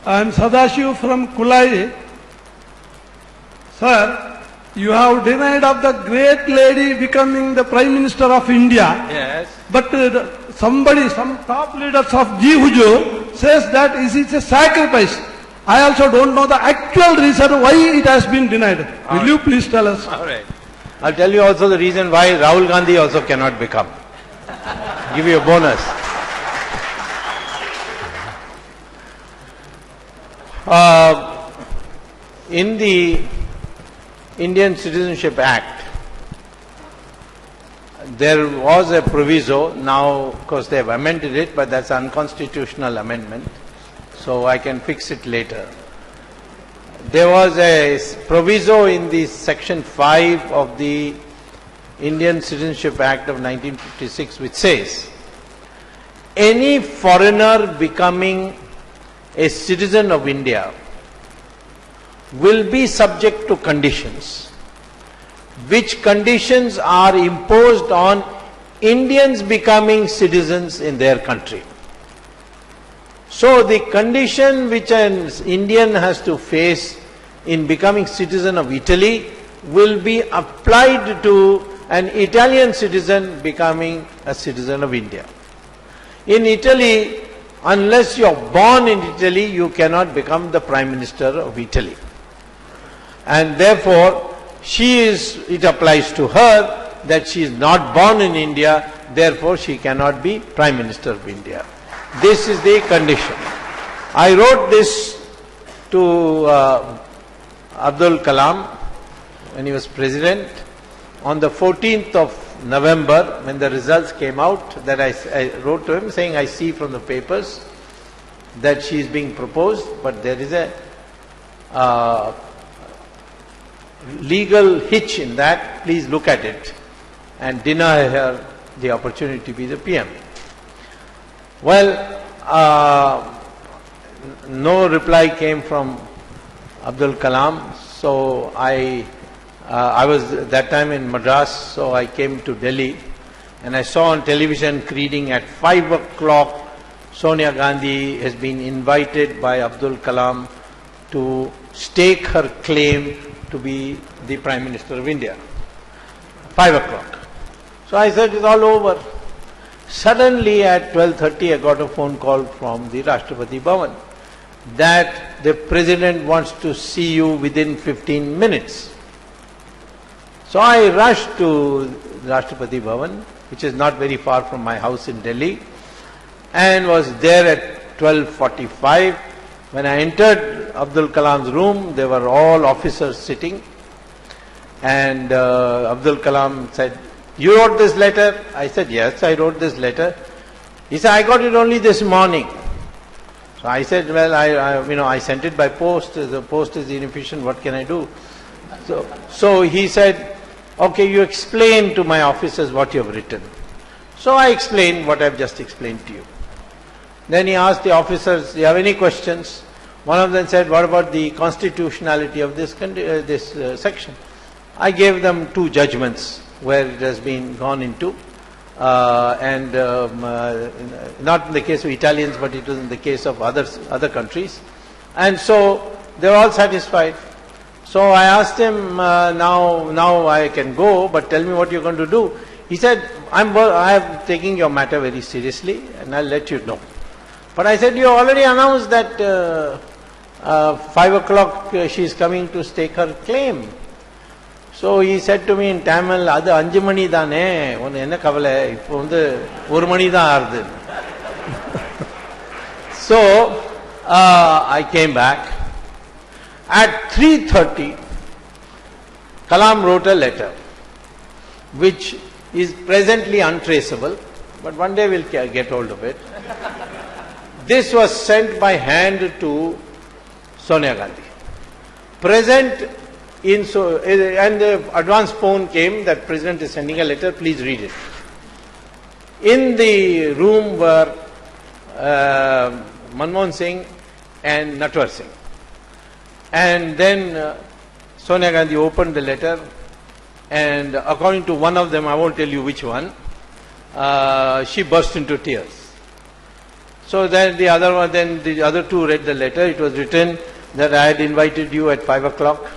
I am Sadashiv from Kulai. Sir, you have denied of the great lady becoming the Prime Minister of India. Yes. But some top leaders of Ji Hujur says that it is a sacrifice. I also don't know the actual reason why it has been denied. Will you please tell us? All right. I'll tell you also the reason why Rahul Gandhi also cannot become. Give you a bonus. In the Indian Citizenship Act, there was a proviso. Now, of course, they have amended it, but that's unconstitutional amendment. So I can fix it later. There was a proviso in the section 5 of the Indian Citizenship Act of 1956 which says, any foreigner becoming a citizen of India will be subject to conditions, which conditions are imposed on Indians becoming citizens in their country. So the condition which an Indian has to face in becoming citizen of Italy will be applied to an Italian citizen becoming a citizen of India. In Italy, unless you are born in Italy, you cannot become the Prime Minister of Italy. And therefore, it applies to her that she is not born in India, therefore she cannot be Prime Minister of India. This is the condition. I wrote this to Abdul Kalam when he was president on the 14th of November when the results came out, that I wrote to him saying, I see from the papers that she is being proposed, but there is a legal hitch in that. Please look at it and deny her the opportunity to be the PM. Well, no reply came from Abdul Kalam, so I was that time in Madras, so I came to Delhi and I saw on television reading at 5 o'clock Sonia Gandhi has been invited by Abdul Kalam to stake her claim to be the Prime Minister of India. 5 o'clock. So I said, it's all over. Suddenly at 12:30 I got a phone call from the Rashtrapati Bhavan that the President wants to see you within 15 minutes. So I rushed to Rashtrapati Bhavan, which is not very far from my house in Delhi, and was there at 12:45. When I entered Abdul Kalam's room, there were all officers sitting, and Abdul Kalam said, you wrote this letter? I said, yes, I wrote this letter. He said, I got it only this morning. So I said, well, I sent it by post. The post is inefficient. What can I do? So he said, okay, you explain to my officers what you have written. So I explained what I have just explained to you. Then he asked the officers, do you have any questions? One of them said, what about the constitutionality of this section? I gave them two judgments where it has been gone into, not in the case of Italians, but it was in the case of other countries. And so they were all satisfied. So I asked him, now I can go, but tell me what you're going to do. He said, I am taking your matter very seriously and I'll let you know. But I said, you already announced that 5 o'clock she is coming to stake her claim. So he said to me in Tamil, அது 5 மணி தானே, உனக்கு என்ன கவலை, இப்போ வந்து 1 மணி தான் ஆறுது. So I came back. At 3:30, Kalam wrote a letter, which is presently untraceable, but one day we'll get hold of it. This was sent by hand to Sonia Gandhi. Present and the advance phone came that President is sending a letter, please read it. In the room were Manmohan Singh and Natwar Singh. And then Sonia Gandhi opened the letter, and according to one of them, I won't tell you which one, she burst into tears. So then the other two read the letter. It was written that I had invited you at 5 o'clock.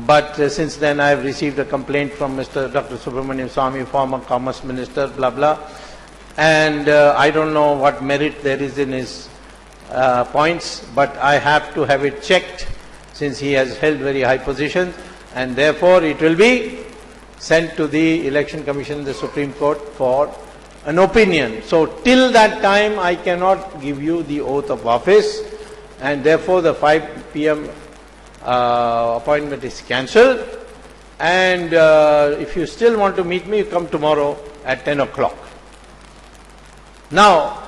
But since then I have received a complaint from Mr. Dr. Sawami, former Commerce Minister, blah blah. And I don't know what merit there is in his points, but I have to have it checked since he has held very high positions, and therefore it will be sent to the Election Commission, the Supreme Court, for an opinion. So till that time I cannot give you the oath of office, and therefore the 5 p.m. Appointment is cancelled. And if you still want to meet me, you come tomorrow at 10 o'clock. Now,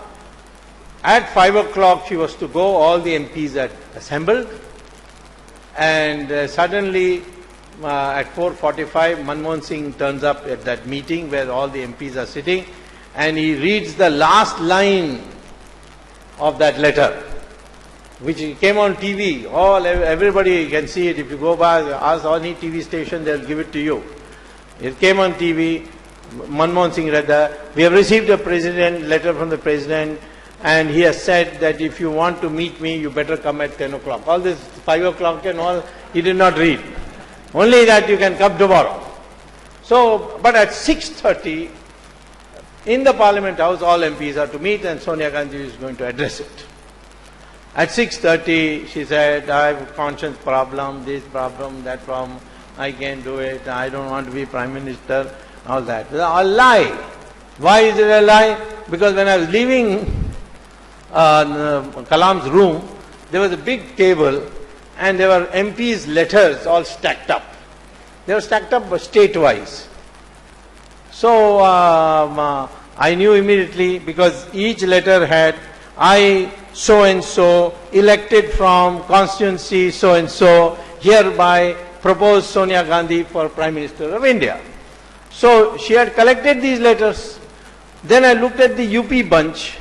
at 5 o'clock she was to go, all the MPs had assembled, and suddenly at 4:45 Manmohan Singh turns up at that meeting where all the MPs are sitting, and he reads the last line of that letter, which came on TV. Everybody can see it. If you go by, ask any TV station, they'll give it to you. It came on TV. Manmohan Singh read that. We have received a letter from the President, and he has said that if you want to meet me, you better come at 10 o'clock. All this 5 o'clock and all, he did not read. Only that you can come tomorrow. So, but at 6:30, in the Parliament House, all MPs are to meet, and Sonia Gandhi is going to address it. At 6:30, she said, I have a conscience problem, this problem, that problem, I can't do it, I don't want to be Prime Minister, all that. It's a lie. Why is it a lie? Because when I was leaving Kalam's room, there was a big table, and there were MPs' letters all stacked up. They were stacked up state-wise. So I knew immediately, because each letter had, I so-and-so, elected from constituency so-and-so, hereby propose Sonia Gandhi for Prime Minister of India. So she had collected these letters. Then I looked at the UP bunch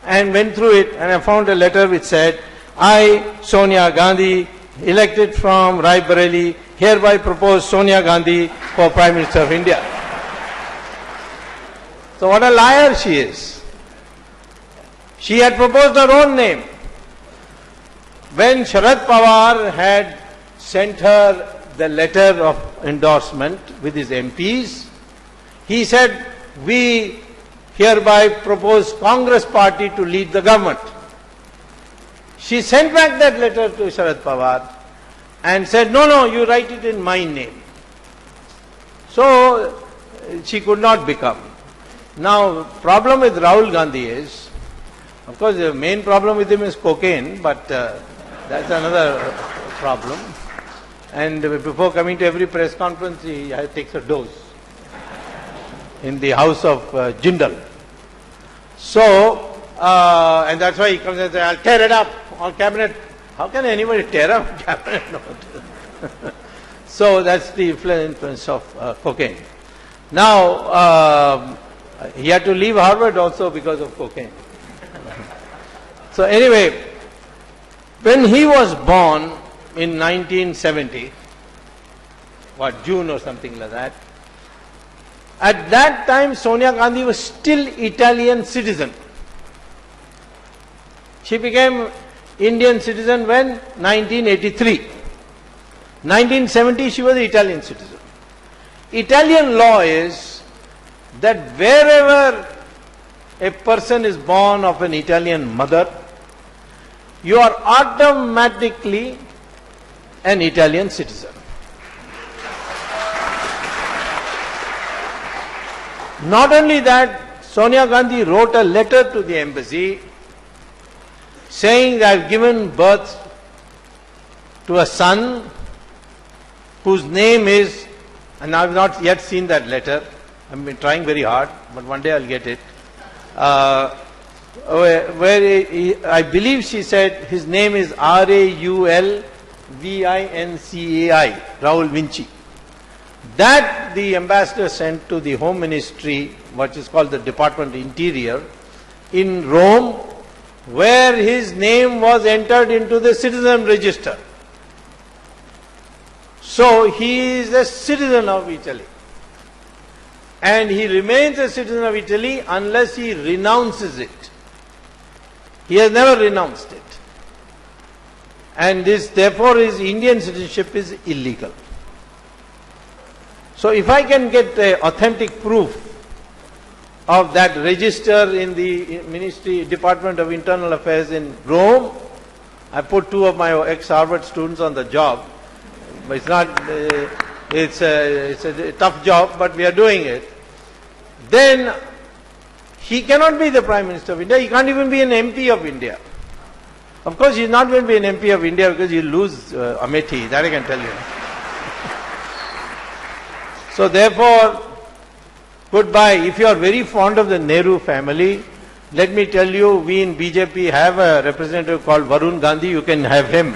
and went through it, and I found a letter which said, I, Sonia Gandhi, elected from Rai Bareli, hereby propose Sonia Gandhi for Prime Minister of India. So what a liar she is. She had proposed her own name. When Sharad Pawar had sent her the letter of endorsement with his MPs, he said, we hereby propose Congress party to lead the government. She sent back that letter to Sharad Pawar and said, no, you write it in my name. So she could not become. Now, problem with Rahul Gandhi is, of course, the main problem with him is cocaine, but that's another problem. And before coming to every press conference, he takes a dose in the house of Jindal. So, and that's why he comes and says, I'll tear it up on cabinet. How can anybody tear up a cabinet note? So that's the influence of cocaine. Now, he had to leave Harvard also because of cocaine. So anyway, when he was born in 1970, June or something like that, at that time Sonia Gandhi was still Italian citizen. She became Indian citizen when? 1983. 1970 she was Italian citizen. Italian law is that wherever a person is born of an Italian mother, you are automatically an Italian citizen. Not only that, Sonia Gandhi wrote a letter to the embassy saying that I have given birth to a son whose name is, and I have not yet seen that letter, I have been trying very hard, but one day I will get it, where I believe she said his name is Raul Vincai, Raul Vinci. That the ambassador sent to the Home Ministry, what is called the Department of Interior, in Rome, where his name was entered into the citizen register. So he is a citizen of Italy. And he remains a citizen of Italy unless he renounces it. He has never renounced it. And this, therefore, his Indian citizenship is illegal. So if I can get authentic proof of that register in the Ministry, Department of Internal Affairs in Rome, I put 2 of my ex-Harvard students on the job. But it's not, it's a tough job, but we are doing it. Then he cannot be the Prime Minister of India. He can't even be an MP of India. Of course, he's not going to be an MP of India because he'll lose Amethi. That I can tell you. So therefore, goodbye. If you are very fond of the Nehru family, let me tell you, we in BJP have a representative called Varun Gandhi. You can have him.